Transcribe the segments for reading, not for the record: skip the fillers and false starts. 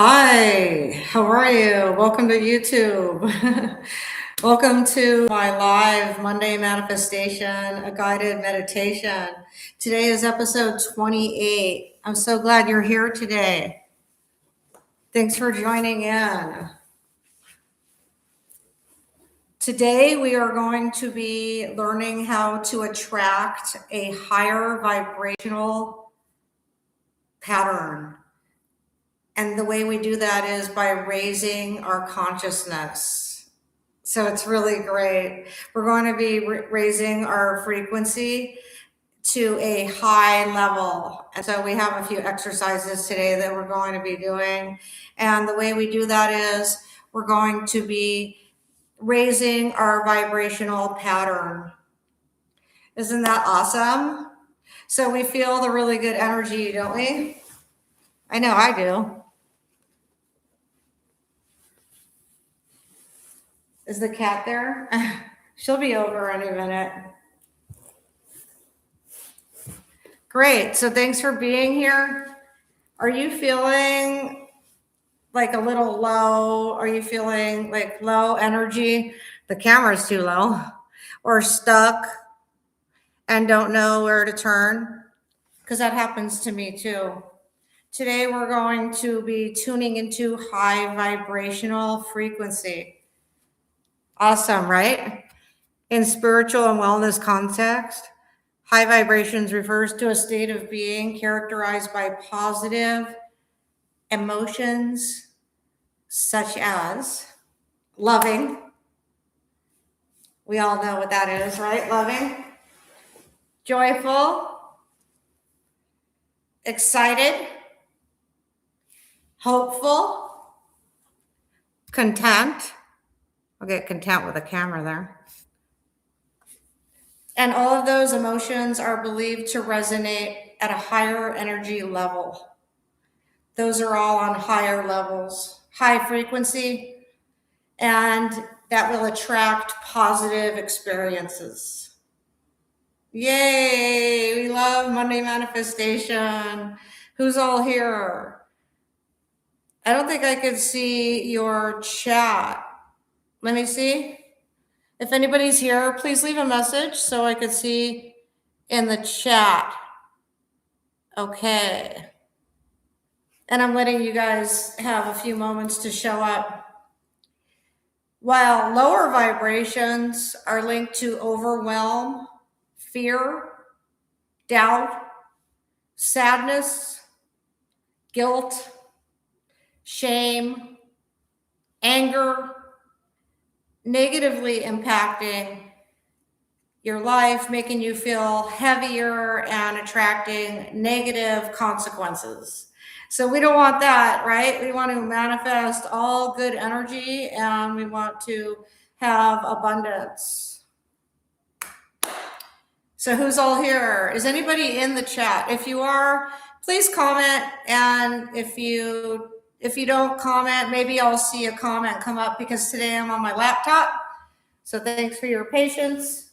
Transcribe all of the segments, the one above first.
Hi, how are you? Welcome to YouTube. Welcome to my live Monday manifestation, a guided meditation. Today is episode 28. I'm so glad you're here today. Thanks for joining in. Today we are going to be learning how to attract a higher vibrational pattern. And the way we do that is by raising our consciousness. So it's really great. We're going to be raising our frequency to a high level. And so we have a few exercises today that we're going to be doing. And the way we do that is we're going to be raising our vibrational pattern. Isn't that awesome? So we feel the really good energy, don't we? I know I do. Is the cat there? She'll be over any minute. Great. So thanks for being here. Are you feeling like a little low? Are you feeling like low energy? The camera's too low. Or stuck and don't know where to turn? Because that happens to me too. Today we're going to be tuning into high vibrational frequency. Awesome, right? In spiritual and wellness context, high vibrations refers to a state of being characterized by positive emotions such as loving. We all know what that is, right? Loving, joyful, excited, hopeful, content. I'll get content with a camera there. And all of those emotions are believed to resonate at a higher energy level. Those are all on higher levels, high frequency, and that will attract positive experiences. Yay, we love Monday manifestation. Who's all here? I don't think I could see your chat. Let me see. If anybody's here, please leave a message so I could see in the chat. Okay. And I'm letting you guys have a few moments to show up. While lower vibrations are linked to overwhelm, fear, doubt, sadness, guilt, shame, anger, negatively impacting your life, making you feel heavier and attracting negative consequences. So we don't want that, right? We want to manifest all good energy and we want to have abundance. So who's all here? Is anybody in the chat? If you are, please comment. And if you don't comment, maybe I'll see a comment come up because today I'm on my laptop. So thanks for your patience.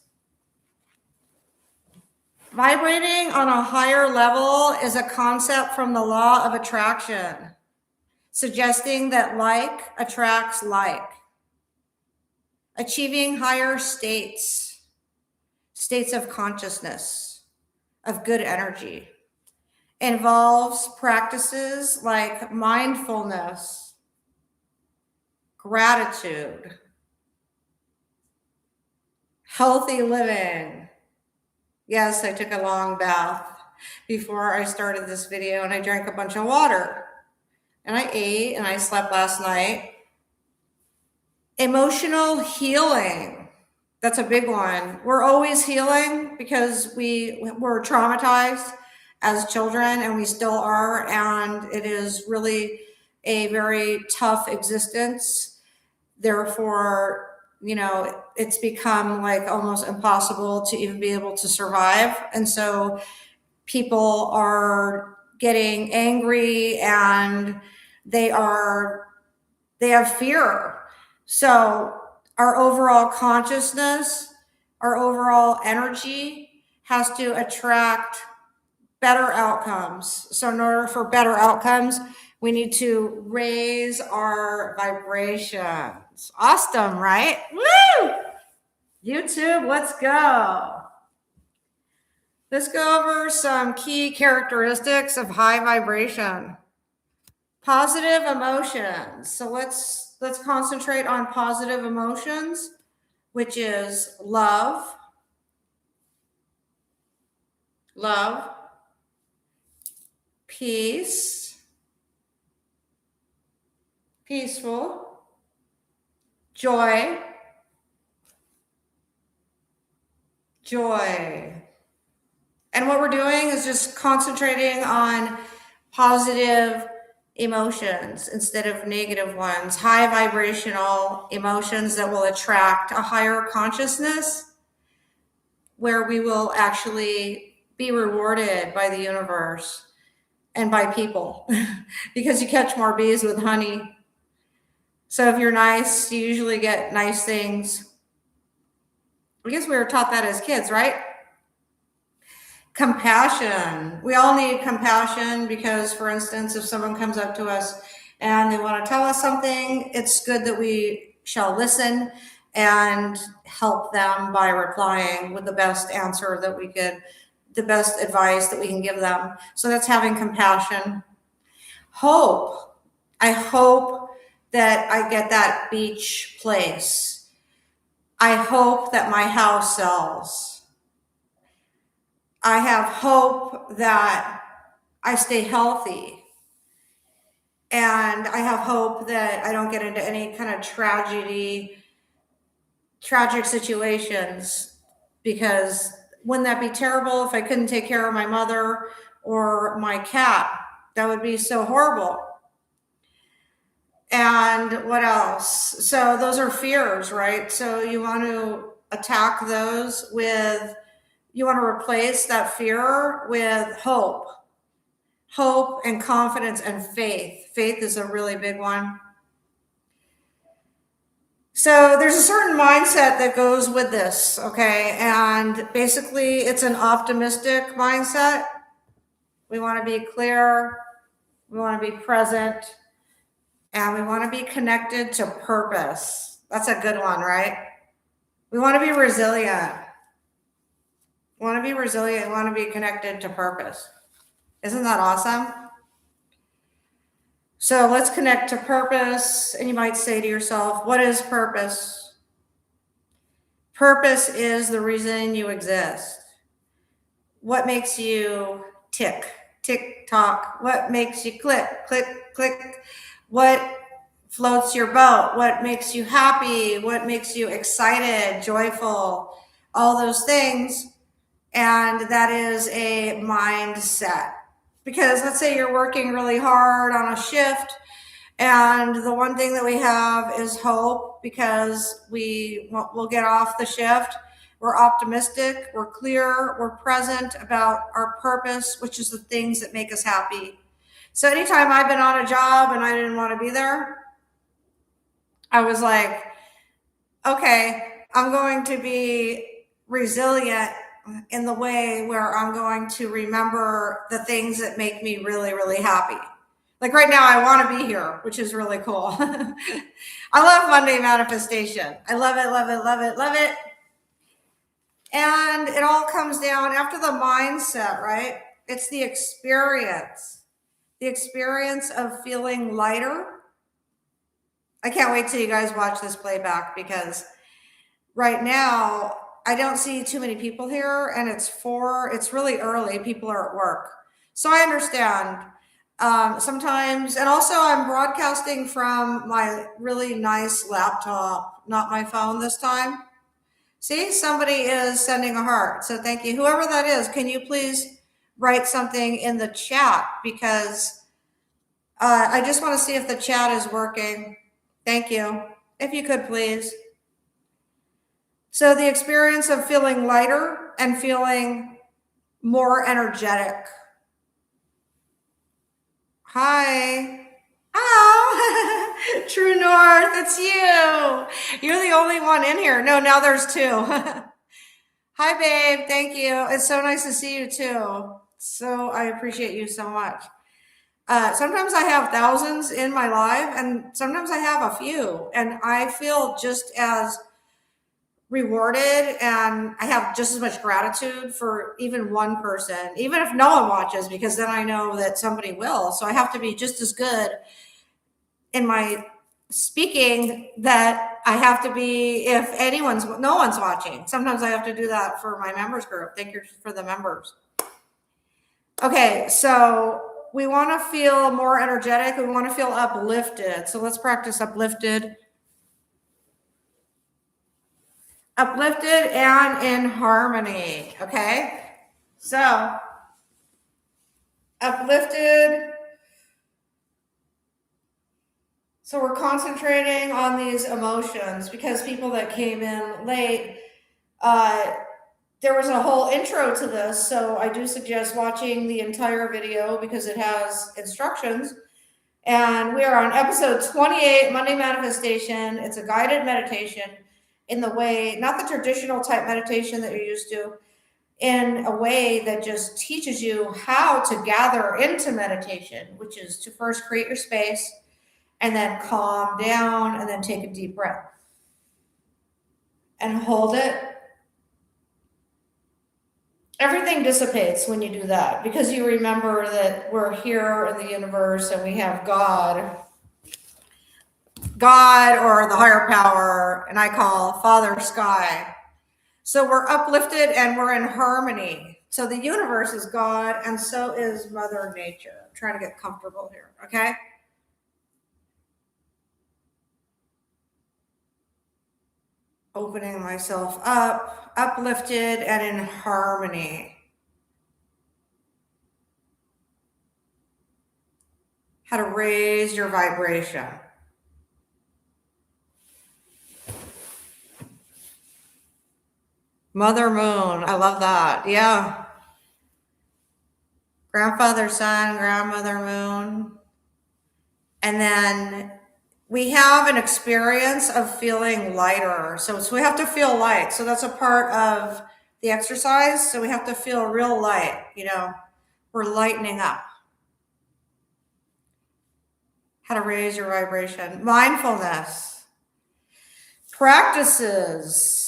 Vibrating on a higher level is a concept from the law of attraction, suggesting that like attracts like. Achieving higher states of consciousness, of good energy, involves practices like mindfulness, gratitude, healthy living. Yes, I took a long bath before I started this video and I drank a bunch of water and I ate and I slept last night. Emotional healing. That's a big one. We're always healing because we were traumatized as children and we still are. And it is really a very tough existence. Therefore, it's become like almost impossible to even be able to survive. And so people are getting angry and they have fear. So our overall consciousness, our overall energy has to attract better outcomes. So in order for better outcomes, We need to raise our vibrations. Awesome, right? Woo! YouTube, let's go. Let's go over some key characteristics of high vibration. Positive emotions. So let's concentrate on positive emotions, which is love, peace, peaceful, joy, And what we're doing is just concentrating on positive emotions instead of negative ones, high vibrational emotions that will attract a higher consciousness where we will actually be rewarded by the universe and by people because you catch more bees with honey. So if you're nice, you usually get nice things. I guess we were taught that as kids, right? Compassion. We all need compassion because, for instance, if someone comes up to us and they want to tell us something, it's good that we shall listen and help them by replying with the best answer that we could, the best advice that we can give them. So that's having compassion. Hope. I hope that I get that beach place. I hope that my house sells. I have hope that I stay healthy. And I have hope that I don't get into any kind of tragic situations, because wouldn't that be terrible if I couldn't take care of my mother or my cat? That would be so horrible. And what else? So those are fears, right? So you want to attack those with, you want to replace that fear with hope and confidence and faith. Faith is a really big one. So there's a certain mindset that goes with this, okay? And basically it's an optimistic mindset. We want to be clear, we want to be present, and we want to be connected to purpose. That's a good one, right? We want to be resilient. We want to be resilient. We want to be connected to purpose. Isn't that awesome? So let's connect to purpose. And you might say to yourself, what is purpose? Purpose is the reason you exist. What makes you tick, tock? What makes you click, click? What floats your boat? What makes you happy? What makes you excited, joyful? All those things. And that is a mindset. Because let's say you're working really hard on a shift, and the one thing that we have is hope, because we'll get off the shift. We're optimistic, we're clear, we're present about our purpose, which is the things that make us happy. So anytime I've been on a job and I didn't want to be there, I was like, okay, I'm going to be resilient in the way where I'm going to remember the things that make me really, really happy. Like right now, I want to be here, which is really cool. I love Monday manifestation. I love it, love it, love it, love it. And it all comes down after the mindset, right? It's the experience of feeling lighter. I can't wait till you guys watch this playback, because right now I don't see too many people here, and it's really early. People are at work. So I understand sometimes, and also I'm broadcasting from my really nice laptop, not my phone this time. See, somebody is sending a heart. So thank you. Whoever that is, can you please write something in the chat? Because I just want to see if the chat is working. Thank you. If you could, please. So the experience of feeling lighter and feeling more energetic. Hi. Oh, True North, it's you. You're the only one in here. No, now there's two. Hi, babe. Thank you. It's so nice to see you too. So I appreciate you so much. Sometimes I have thousands in my life, and sometimes I have a few, and I feel just as rewarded, and I have just as much gratitude for even one person, even if no one watches, because then I know that somebody will. So I have to be just as good in my speaking that I have to be if no one's watching. Sometimes I have to do that for my members group. Thank you for the members. Okay, so we want to feel more energetic. We want to feel uplifted. So let's practice uplifted. Uplifted and in harmony. Okay, so uplifted. So we're concentrating on these emotions because people that came in late, there was a whole intro to this. So I do suggest watching the entire video because it has instructions. And we are on episode 28, Monday Manifestation. It's a guided meditation in the way, not the traditional type meditation that you're used to, in a way that just teaches you how to gather into meditation, which is to first create your space and then calm down and then take a deep breath and hold it. Everything dissipates when you do that because you remember that we're here in the universe and we have God or the higher power, and I call Father Sky. So we're uplifted and we're in harmony. So the universe is God and so is Mother Nature. I'm trying to get comfortable here, okay? Opening myself up, uplifted and in harmony. How to raise your vibration. Mother Moon, I love that. Yeah. Grandfather Sun, Grandmother Moon. And then we have an experience of feeling lighter. So we have to feel light. So that's a part of the exercise. So we have to feel real light. We're lightening up. How to raise your vibration. Mindfulness. Practices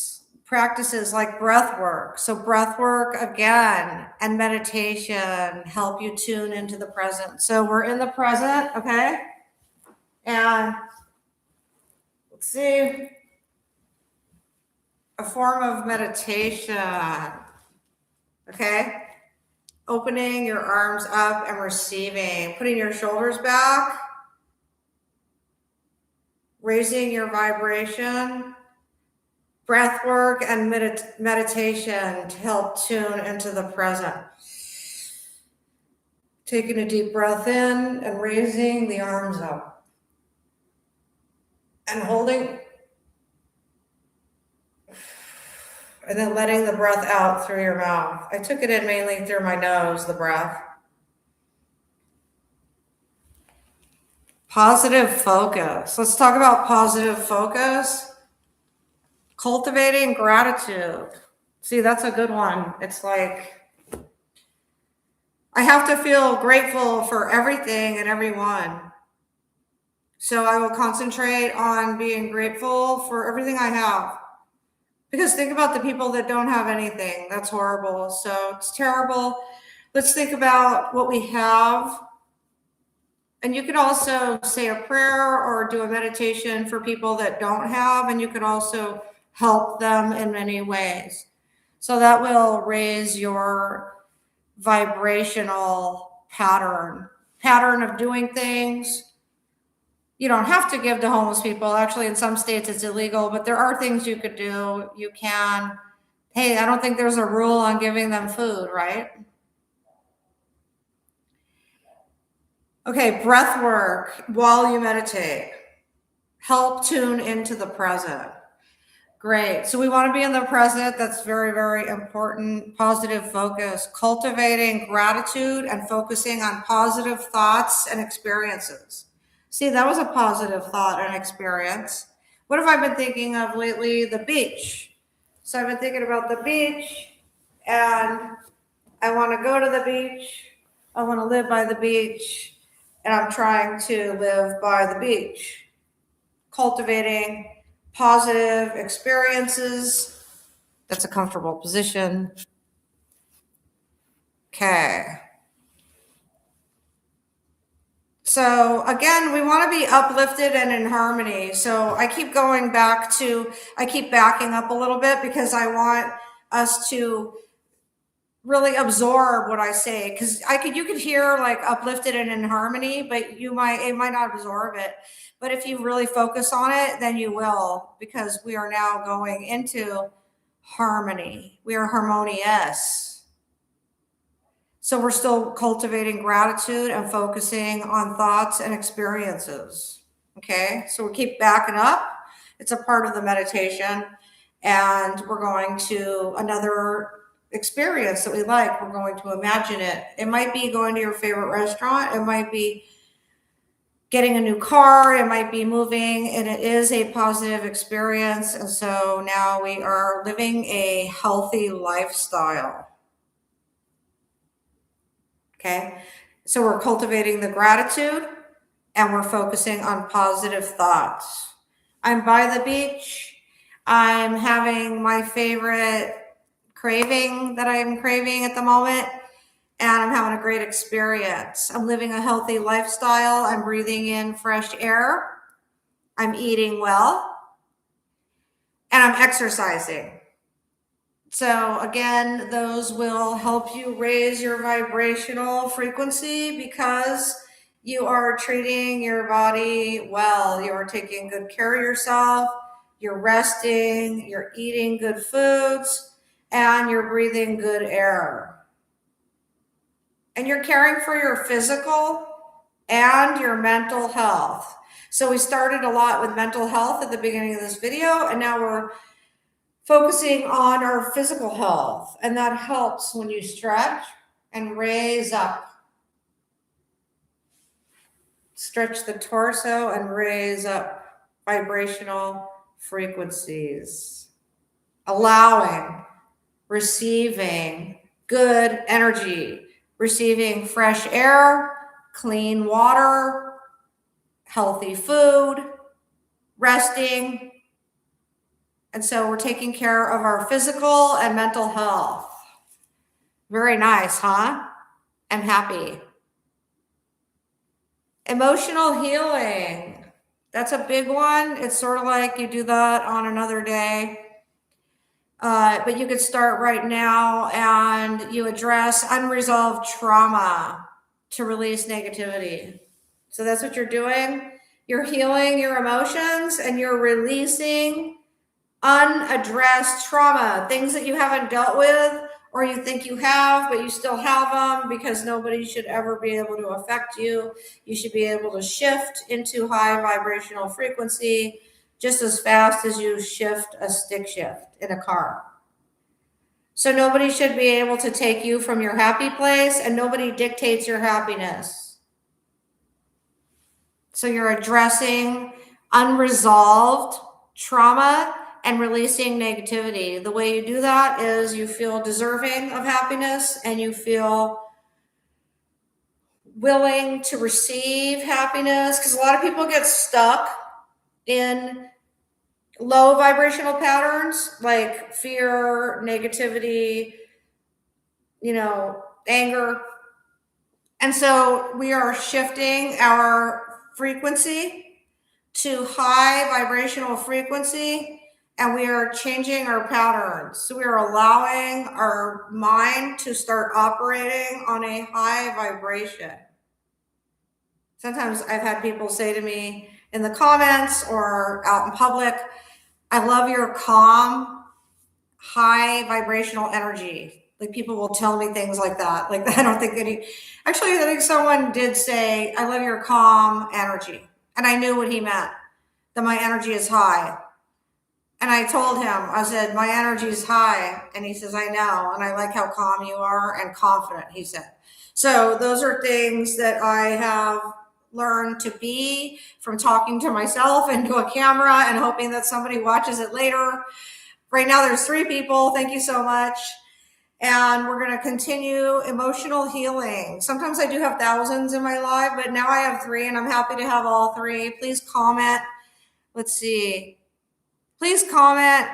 like breath work. So breath work again and meditation help you tune into the present. So we're in the present, okay? And let's see, a form of meditation, okay? Opening your arms up and receiving, putting your shoulders back, raising your vibration, breath work and meditation to help tune into the present. Taking a deep breath in and raising the arms up and holding, and then letting the breath out through your mouth. I took it in mainly through my nose, the breath. Positive focus. Let's talk about positive focus. Cultivating gratitude. See, that's a good one. It's like, I have to feel grateful for everything and everyone. So I will concentrate on being grateful for everything I have. Because think about the people that don't have anything. That's horrible. So it's terrible. Let's think about what we have. And you could also say a prayer or do a meditation for people that don't have, and you could also help them in many ways. So that will raise your vibrational pattern of doing things. You don't have to give to homeless people. Actually, in some states it's illegal, but there are things you could do. You can, hey, I don't think there's a rule on giving them food, right? Okay, breath work while you meditate. Help tune into the present. Great. So we want to be in the present. That's very, very important. Positive focus, cultivating gratitude and focusing on positive thoughts and experiences. See, that was a positive thought and experience. What have I been thinking of lately? The beach. So I've been thinking about the beach, and I want to go to the beach. I want to live by the beach. and I'm trying to live by the beach, cultivating positive experiences. That's a comfortable position. Okay. So again, we want to be uplifted and in harmony. So I keep backing up a little bit because I want us to really absorb what I say. Cause you could hear like uplifted and in harmony, but it might not absorb it. But if you really focus on it, then you will, because we are now going into harmony. We are harmonious. So we're still cultivating gratitude and focusing on thoughts and experiences. Okay. So we keep backing up. It's a part of the meditation. And we're going to another experience that we like. We're going to imagine it. It might be going to your favorite restaurant. It might be getting a new car. It might be moving, and it is a positive experience. And so now we are living a healthy lifestyle. Okay. So we're cultivating the gratitude and we're focusing on positive thoughts. I'm by the beach. I'm having my favorite craving that I'm craving at the moment, and I'm having a great experience. I'm living a healthy lifestyle. I'm breathing in fresh air. I'm eating well, and I'm exercising. So again, those will help you raise your vibrational frequency because you are treating your body well. You are taking good care of yourself. You're resting, you're eating good foods, and you're breathing good air. And you're caring for your physical and your mental health. So we started a lot with mental health at the beginning of this video, and now we're focusing on our physical health. And that helps when you stretch and raise up. Stretch the torso and raise up vibrational frequencies. Allowing, receiving good energy, receiving fresh air, clean water, healthy food, resting. And so we're taking care of our physical and mental health. Very nice, huh? I'm happy. Emotional healing. That's a big one. It's sort of like you do that on another day. But you could start right now and you address unresolved trauma to release negativity. So that's what you're doing. You're healing your emotions and you're releasing unaddressed trauma, things that you haven't dealt with or you think you have, but you still have them, because nobody should ever be able to affect you. You should be able to shift into high vibrational frequency just as fast as you shift a stick shift in a car. So nobody should be able to take you from your happy place, and nobody dictates your happiness. So you're addressing unresolved trauma and releasing negativity. The way you do that is you feel deserving of happiness and you feel willing to receive happiness, because a lot of people get stuck in low vibrational patterns like fear, negativity, anger. And so we are shifting our frequency to high vibrational frequency, and we are changing our patterns. So we are allowing our mind to start operating on a high vibration. Sometimes I've had people say to me in the comments or out in public, I love your calm, high vibrational energy. Like, people will tell me things like that. Like, I think someone did say, I love your calm energy. And I knew what he meant, that my energy is high. And I told him, I said, my energy is high. And he says, I know. And I like how calm you are and confident, he said. So those are things that I have learned to be from talking to myself into a camera and hoping that somebody watches it later. Right now there's 3 people. Thank you so much. And we're going to continue emotional healing. Sometimes I do have thousands in my life, but now I have 3 and I'm happy to have all 3. Please comment. Let's see. Please comment.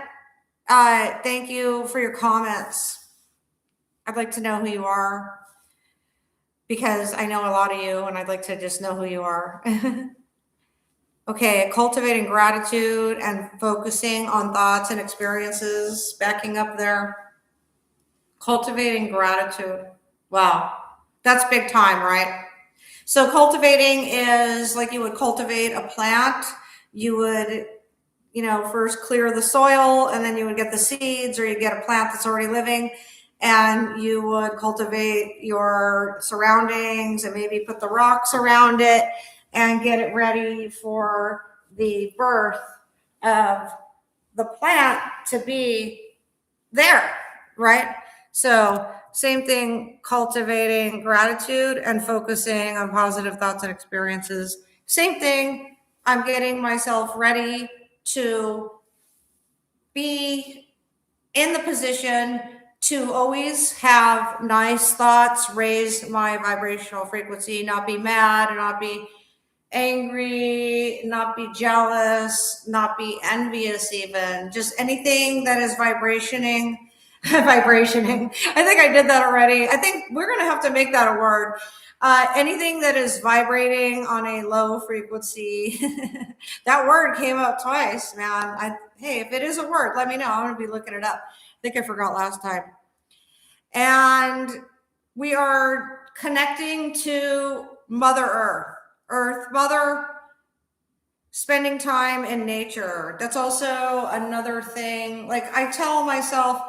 Thank you for your comments. I'd like to know who you are because I know a lot of you and I'd like to just know who you are. Okay, cultivating gratitude and focusing on thoughts and experiences, backing up there. Cultivating gratitude. Wow, that's big time, right? So cultivating is like you would cultivate a plant. You would, first clear the soil and then you would get the seeds, or you get a plant that's already living and you would cultivate your surroundings and maybe put the rocks around it and get it ready for the birth of the plant to be there, right? So same thing, cultivating gratitude and focusing on positive thoughts and experiences. Same thing, I'm getting myself ready to be in the position to always have nice thoughts, raise my vibrational frequency, not be mad, not be angry, not be jealous, not be envious even. Just anything that is vibrationing. Vibrationing. I think I did that already. I think we're going to have to make that a word. Anything that is vibrating on a low frequency. That word came up twice, man. Hey, if it is a word, let me know. I'm going to be looking it up. I think I forgot last time. And we are connecting to Mother Earth, Mother, spending time in nature. That's also another thing. Like I tell myself,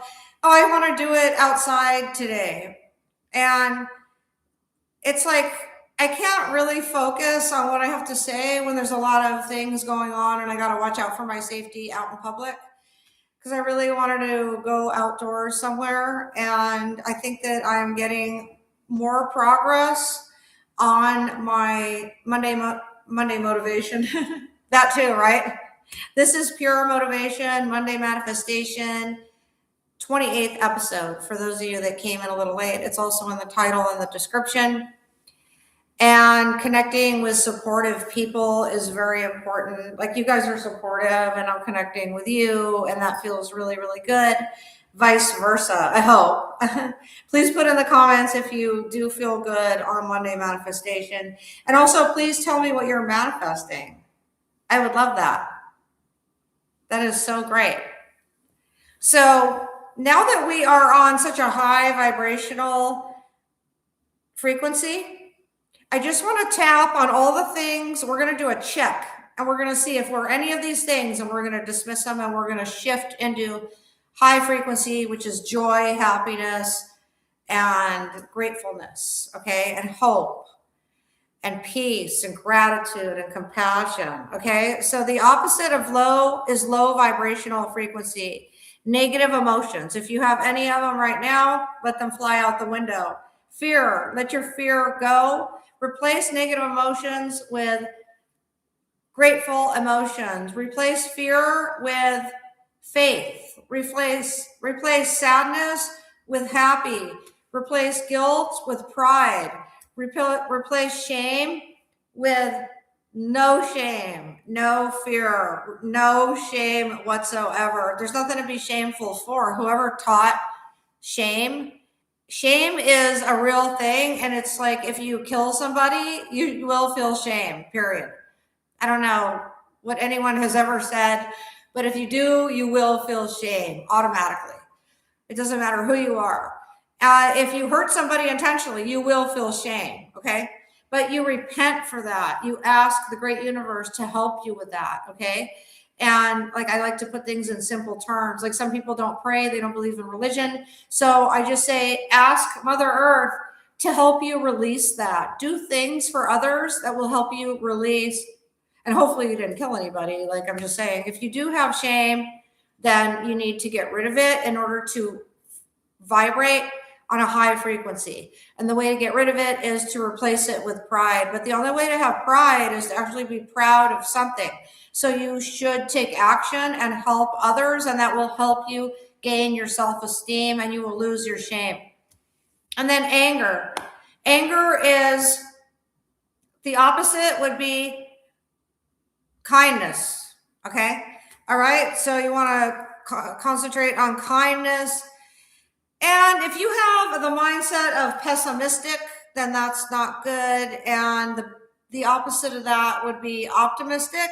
oh, I want to do it outside today. And it's like, I can't really focus on what I have to say when there's a lot of things going on and I got to watch out for my safety out in public, because I really wanted to go outdoors somewhere. And I think that I'm getting more progress on my Monday motivation. That too, right? This is pure motivation, Monday manifestation, 28th episode. For those of you that came in a little late, it's also in the title and the description. And connecting with supportive people is very important. Like you guys are supportive and I'm connecting with you, and that feels really, really good. Vice versa, I hope. Please put in the comments if you do feel good on Monday manifestation. And also please tell me what you're manifesting. I would love that. That is so great. So now that we are on such a high vibrational frequency, I just want to tap on all the things. We're going to do a check and we're going to see if we're any of these things, and we're going to dismiss them and we're going to shift into high frequency, which is joy, happiness, and gratefulness, okay, and hope, and peace, and gratitude, and compassion, okay? So the opposite of low is low vibrational frequency, negative emotions. If you have any of them right now, let them fly out the window. Fear, let your fear go. Replace negative emotions with grateful emotions. Replace fear with faith. Replace sadness with happy. Replace guilt with pride. Replace shame with no shame, no fear, no shame whatsoever. There's nothing to be shameful for. Whoever taught shame is a real thing. And it's like, if you kill somebody, you will feel shame, period. I don't know what anyone has ever said, but if you do, you will feel shame automatically. It doesn't matter who you are. If you hurt somebody intentionally, you will feel shame, okay? But you repent for that. You ask the great universe to help you with that, okay? And like, I like to put things in simple terms. Like some people don't pray, they don't believe in religion. So I just say, ask Mother Earth to help you release that. Do things for others that will help you release. And hopefully you didn't kill anybody. Like I'm just saying, if you do have shame, then you need to get rid of it in order to vibrate on a high frequency. And the way to get rid of it is to replace it with pride. But the only way to have pride is to actually be proud of something. So you should take action and help others, and that will help you gain your self-esteem, and you will lose your shame. And then anger. Anger is the opposite would be kindness. Okay. All right. So you want to concentrate on kindness. And if you have the mindset of pessimistic, then that's not good. And the opposite of that would be optimistic.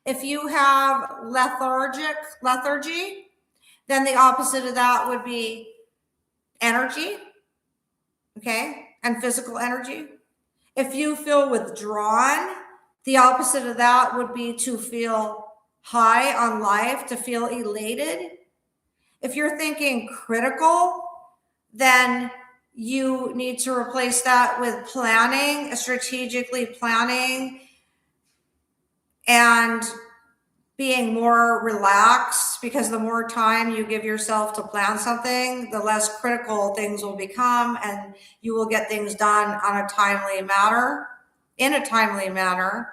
If you have lethargy, then the opposite of that would be energy. Okay. And physical energy. If you feel withdrawn, the opposite of that would be to feel high on life, to feel elated. If you're thinking critical, then you need to replace that with planning, strategically planning, and being more relaxed, because the more time you give yourself to plan something, the less critical things will become, and you will get things done on a timely manner, in a timely manner.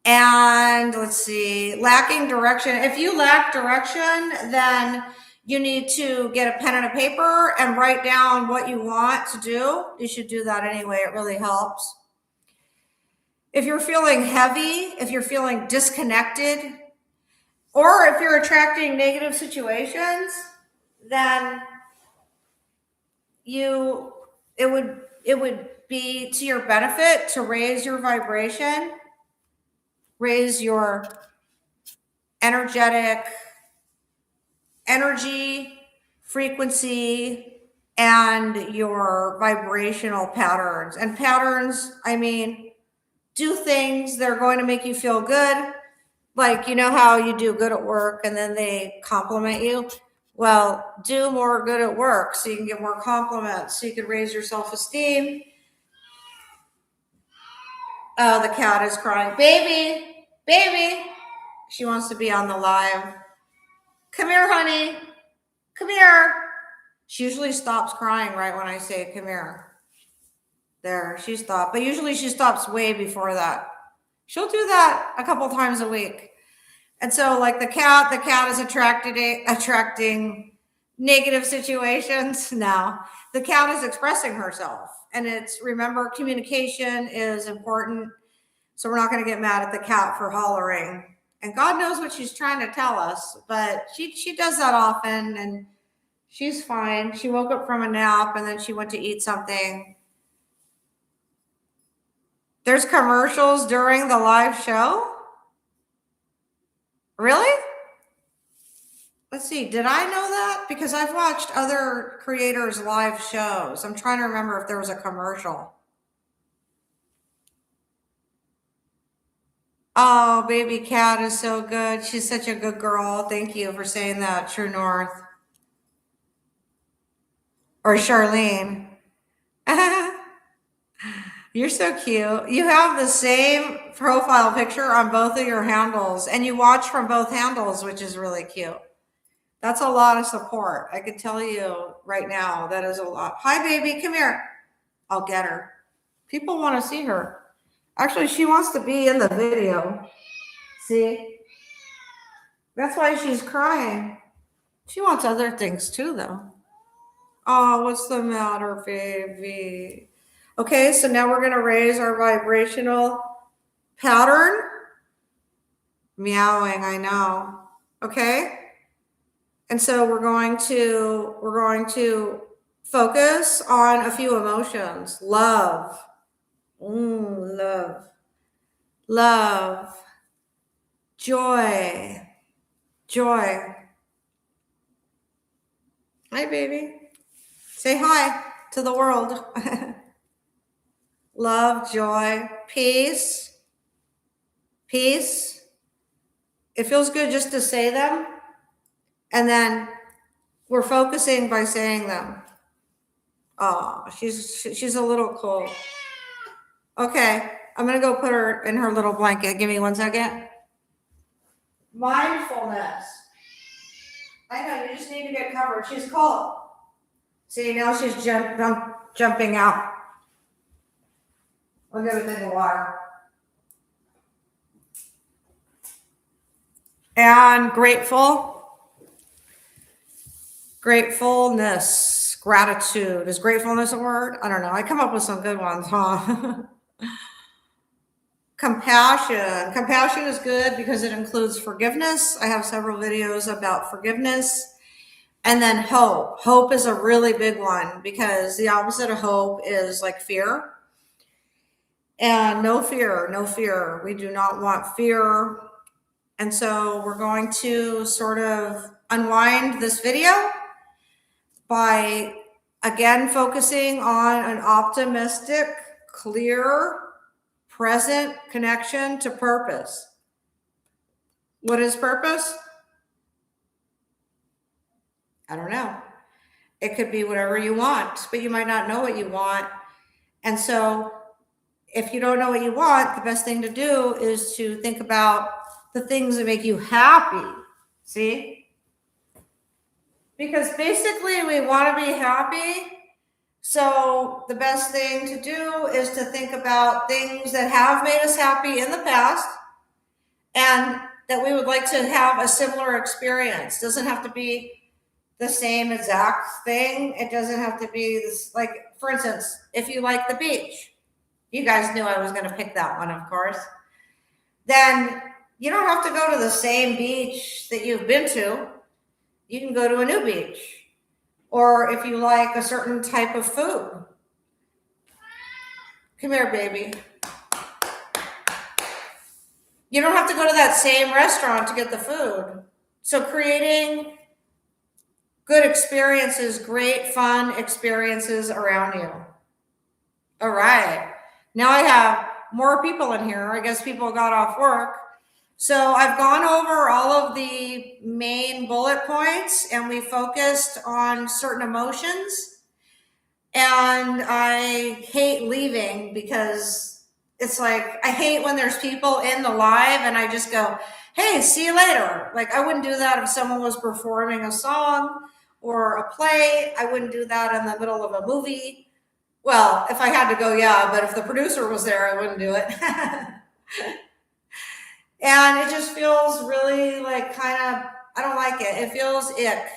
And let's see, lacking direction. If you lack direction, then you need to get a pen and a paper and write down what you want to do. You should do that anyway. It really helps. If you're feeling heavy, if you're feeling disconnected, or if you're attracting negative situations, then it would be to your benefit to raise your vibration, raise your energy, frequency, and your vibrational patterns. And patterns, I mean, do things that are going to make you feel good. Like, you know how you do good at work and then they compliment you? Well, do more good at work so you can get more compliments, so you can raise your self-esteem. Oh, the cat is crying. Baby, baby. She wants to be on the live. Come here, honey. Come here. She usually stops crying right when I say come here. There, she stopped. But usually she stops way before that. She'll do that a couple times a week. And so like the cat is attracting negative situations. No, the cat is expressing herself. And remember, communication is important. So we're not going to get mad at the cat for hollering. And God knows what she's trying to tell us, but she does that often, and she's fine. She woke up from a nap and then she went to eat something. There's commercials during the live show? Really? Let's see. Did I know that? Because I've watched other creators' live shows. I'm trying to remember if there was a commercial. Oh, baby cat is so good. She's such a good girl. Thank you for saying that, True North. Or Charlene. You're so cute. You have the same profile picture on both of your handles, and you watch from both handles, which is really cute. That's a lot of support. I can tell you right now, that is a lot. Hi, baby. Come here. I'll get her. People want to see her. Actually, she wants to be in the video. See? That's why she's crying. She wants other things too, though. Oh, what's the matter, baby? Okay, so now we're going to raise our vibrational pattern. Meowing, I know. Okay? And so we're going to focus on a few emotions. Love. Love. Love. Joy. Joy. Hi, baby. Say hi to the world. Love, joy, peace. Peace. It feels good just to say them. And then we're focusing by saying them. Oh, she's a little cold. Okay, I'm going to go put her in her little blanket. Give me 1 second. Mindfulness. I know, you just need to get covered. She's cold. See, now she's jumping out. I'll give it a thing of water. And gratefulness, gratitude. Is gratefulness a word? I don't know. I come up with some good ones, huh? Compassion. Compassion is good because it includes forgiveness. I have several videos about forgiveness. And then hope. Hope is a really big one because the opposite of hope is like fear. And no fear, no fear. We do not want fear. And so we're going to sort of unwind this video by again focusing on an optimistic, clear, present connection to purpose. What is purpose? I don't know. It could be whatever you want, but you might not know what you want. And so if you don't know what you want, the best thing to do is to think about the things that make you happy. See? Because basically we want to be happy. So the best thing to do is to think about things that have made us happy in the past and that we would like to have a similar experience. It doesn't have to be the same exact thing. It doesn't have to be this, like, for instance, if you like the beach, you guys knew I was going to pick that one, of course, then you don't have to go to the same beach that you've been to. You can go to a new beach. Or if you like a certain type of food. Come here, baby. You don't have to go to that same restaurant to get the food. So creating good experiences, great fun experiences around you. All right. Now I have more people in here. I guess people got off work. So I've gone over all of the main bullet points and we focused on certain emotions. And I hate leaving because it's like, I hate when there's people in the live and I just go, hey, see you later. Like I wouldn't do that if someone was performing a song or a play. I wouldn't do that in the middle of a movie. Well, if I had to go, yeah, but if the producer was there, I wouldn't do it. And it just feels really like kind of, I don't like it. It feels ick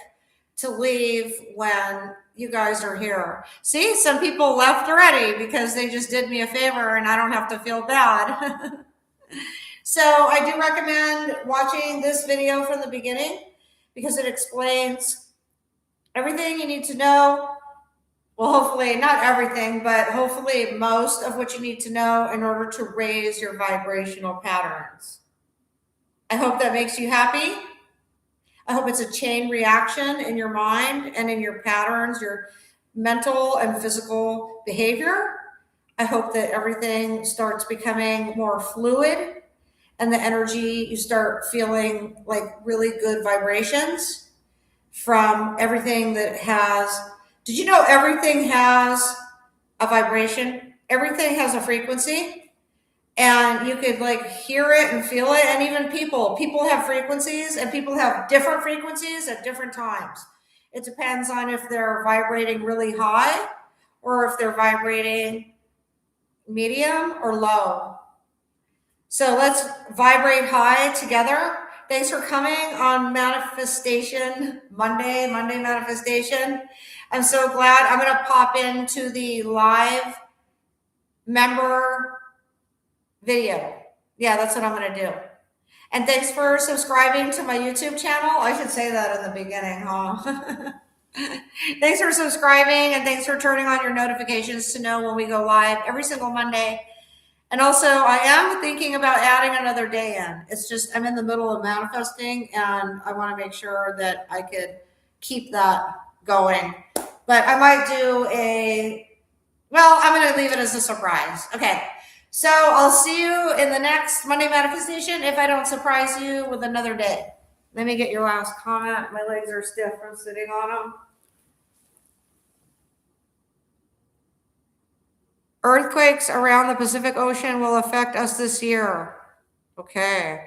to leave when you guys are here. See, some people left already because they just did me a favor and I don't have to feel bad. So I do recommend watching this video from the beginning because it explains everything you need to know. Well, hopefully not everything, but hopefully most of what you need to know in order to raise your vibrational patterns. I hope that makes you happy. I hope it's a chain reaction in your mind and in your patterns, your mental and physical behavior. I hope that everything starts becoming more fluid and the energy, you start feeling like really good vibrations from everything that has. Did you know everything has a vibration? Everything has a frequency. And you could like hear it and feel it. And even people have frequencies and people have different frequencies at different times. It depends on if they're vibrating really high or if they're vibrating medium or low. So let's vibrate high together. Thanks for coming on Manifestation Monday Manifestation. I'm so glad. I'm going to pop into the live member video. Yeah, that's what I'm going to do. And thanks for subscribing to my YouTube channel. I should say that in the beginning, huh? Thanks for subscribing and thanks for turning on your notifications to know when we go live every single Monday. And also, I am thinking about adding another day in. It's just, I'm in the middle of manifesting and I want to make sure that I could keep that going. But I might do I'm going to leave it as a surprise. Okay. So I'll see you in the next Monday Manifestation if I don't surprise you with another day. Let me get your last comment. My legs are stiff from sitting on them. Earthquakes around the Pacific Ocean will affect us this year. Okay.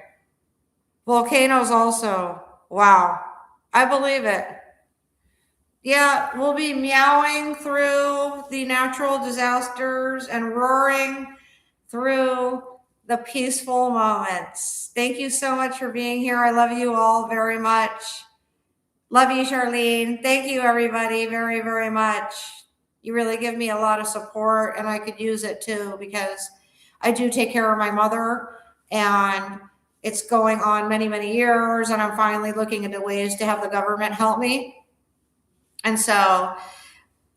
Volcanoes also. Wow. I believe it. Yeah, we'll be meowing through the natural disasters and roaring through the peaceful moments. Thank you so much for being here. I love you all very much. Love you, Charlene. Thank you, everybody, very, very much. You really give me a lot of support, and I could use it too, because I do take care of my mother, and it's going on many, many years, and I'm finally looking into ways to have the government help me. And so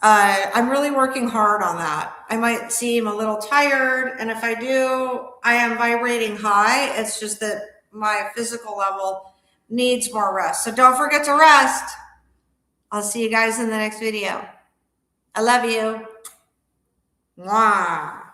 I'm really working hard on that. I might seem a little tired, and if I do, I am vibrating high. It's just that my physical level needs more rest. So don't forget to rest. I'll see you guys in the next video. I love you. Mwah.